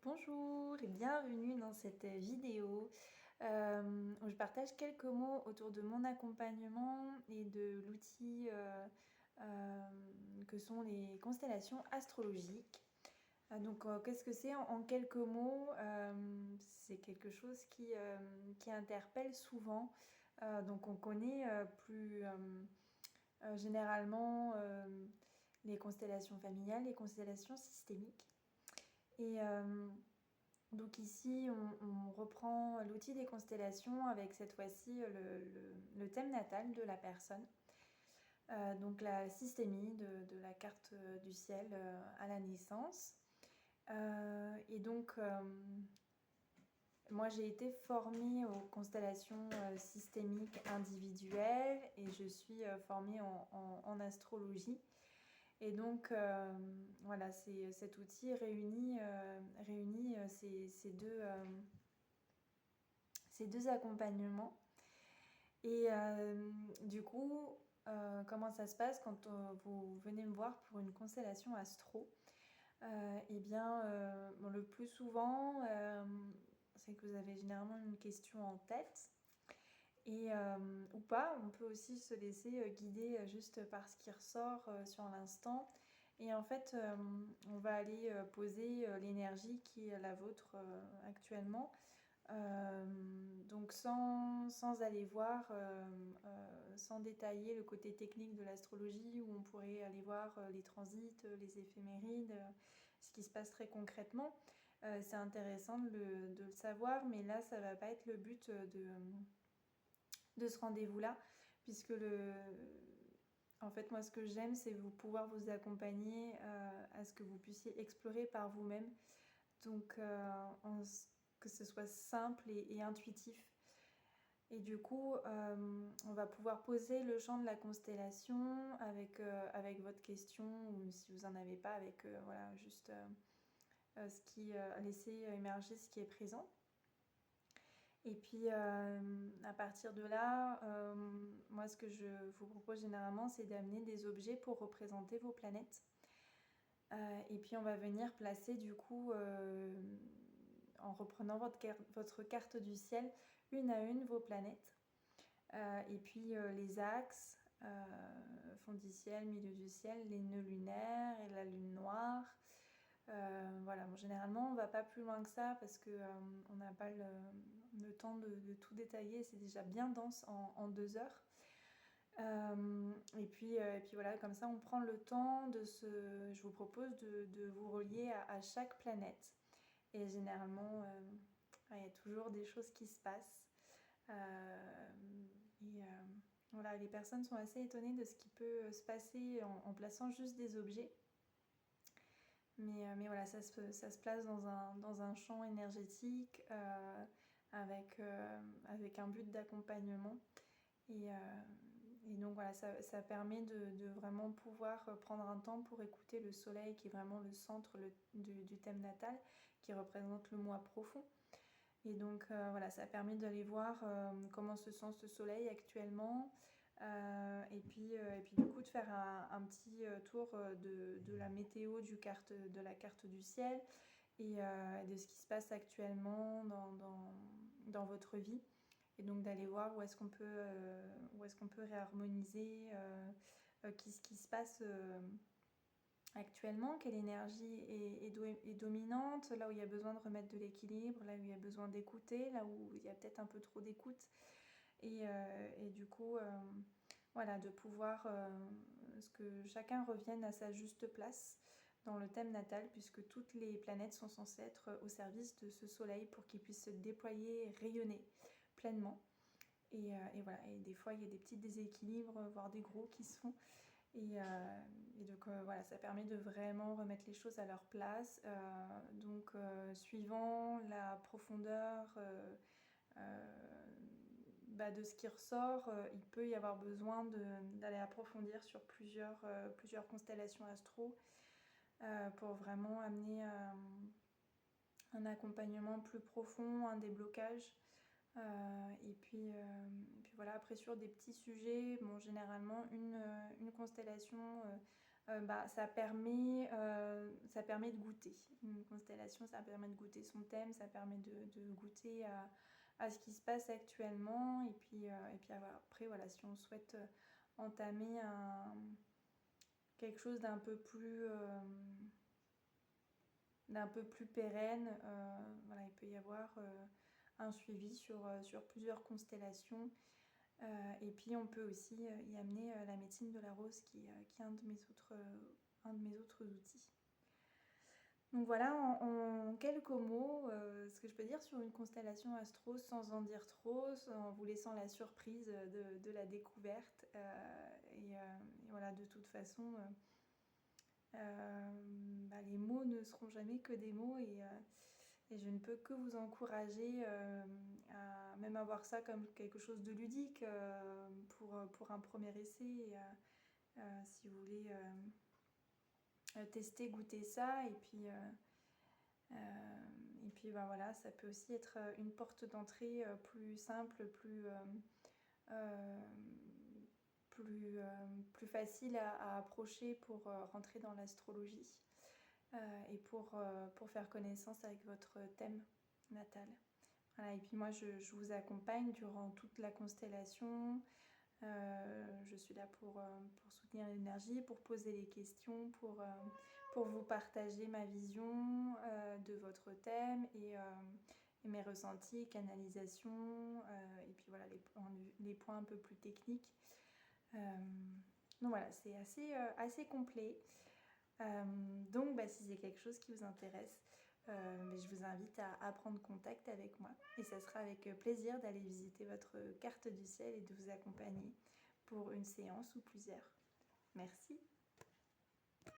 Bonjour et bienvenue dans cette vidéo où je partage quelques mots autour de mon accompagnement et de l'outil que sont les constellations astrologiques. Qu'est-ce que c'est en quelques mots? C'est quelque chose qui interpelle souvent. Donc, on connaît plus généralement les constellations familiales, les constellations systémiques. Et donc ici, on reprend l'outil des constellations avec cette fois-ci le thème natal de la personne. Donc la systémie de la carte du ciel à la naissance. Moi j'ai été formée aux constellations systémiques individuelles et je suis formée en astrologie. Et donc, voilà, cet outil réunit ces deux accompagnements. Et du coup, comment ça se passe quand vous venez me voir pour une constellation astro? Eh bien, bon, le plus souvent, c'est que vous avez généralement une question en tête. Et, ou pas, on peut aussi se laisser guider juste par ce qui ressort sur l'instant. Et en fait, on va aller poser l'énergie qui est la vôtre actuellement. Donc sans aller voir, sans détailler le côté technique de l'astrologie où on pourrait aller voir les transits, les éphémérides, ce qui se passe très concrètement. C'est intéressant de le savoir, mais là ça va pas être le but de ce rendez-vous-là, puisque en fait, moi, ce que j'aime, c'est pouvoir vous accompagner à ce que vous puissiez explorer par vous-même. Donc, que ce soit simple et intuitif. Et du coup, on va pouvoir poser le champ de la constellation avec votre question, ou si vous n'en avez pas, avec voilà, juste laisser émerger ce qui est présent. Et puis à partir de là, moi ce que je vous propose généralement, c'est d'amener des objets pour représenter vos planètes. Et puis on va venir placer du coup, en reprenant votre carte du ciel, une à une vos planètes. Et puis les axes, fond du ciel, milieu du ciel, les nœuds lunaires et la lune noire. Voilà, bon, généralement on va pas plus loin que ça parce que on n'a pas le temps de tout détailler, c'est déjà bien dense en 2 heures. Et puis voilà, comme ça on prend le temps je vous propose de vous relier à chaque planète. Et généralement, il y a toujours des choses qui se passent. Voilà, les personnes sont assez étonnées de ce qui peut se passer en plaçant juste des objets. Mais voilà, ça se place dans un champ énergétique avec un but d'accompagnement. Et donc voilà, ça permet de vraiment pouvoir prendre un temps pour écouter le soleil qui est vraiment le centre du thème natal, qui représente le moi profond. Et donc voilà, ça permet d'aller voir comment se sent ce soleil actuellement. Et puis du coup de faire un petit tour de la météo de la carte du ciel et de ce qui se passe actuellement dans votre vie. Et donc d'aller voir où est-ce qu'on peut réharmoniser, qu'est-ce qui se passe actuellement, quelle énergie est dominante, là où il y a besoin de remettre de l'équilibre, là où il y a besoin d'écouter, là où il y a peut-être un peu trop d'écoute. Et du coup, voilà, de pouvoir ce que chacun revienne à sa juste place dans le thème natal, puisque toutes les planètes sont censées être au service de ce soleil pour qu'il puisse se déployer et rayonner pleinement. Et voilà, et des fois il y a des petits déséquilibres, voire des gros qui se font. Et donc voilà, ça permet de vraiment remettre les choses à leur place. Suivant la profondeur de ce qui ressort, il peut y avoir besoin d'aller approfondir sur plusieurs constellations astro pour vraiment amener un accompagnement plus profond, un déblocage. Et puis voilà, après sur des petits sujets, bon, généralement une constellation ça permet de goûter. Une constellation, ça permet de goûter son thème, ça permet de goûter à ce qui se passe actuellement. Et puis après, voilà, si on souhaite entamer quelque chose d'un peu plus pérenne, voilà, il peut y avoir un suivi sur plusieurs constellations. Et puis on peut aussi y amener la médecine de la rose qui est un de mes autres outils. Donc voilà, en quelques mots, ce que je peux dire sur une constellation astro sans en dire trop, en vous laissant la surprise de la découverte. Et voilà, de toute façon, les mots ne seront jamais que des mots et je ne peux que vous encourager à même avoir ça comme quelque chose de ludique pour un premier essai. Si vous voulez tester, goûter ça. Et puis voilà, ça peut aussi être une porte d'entrée plus simple, plus facile à approcher pour rentrer dans l'astrologie et pour faire connaissance avec votre thème natal. Voilà, et puis moi, je vous accompagne durant toute la constellation. Je suis là pour soutenir l'énergie, pour poser les questions, pour vous partager ma vision de votre thème et mes ressentis, canalisation, et puis voilà les points un peu plus techniques. Donc voilà, c'est assez complet. Donc si c'est quelque chose qui vous intéresse, je vous invite à prendre contact avec moi et ça sera avec plaisir d'aller visiter votre carte du ciel et de vous accompagner pour une séance ou plusieurs. Merci.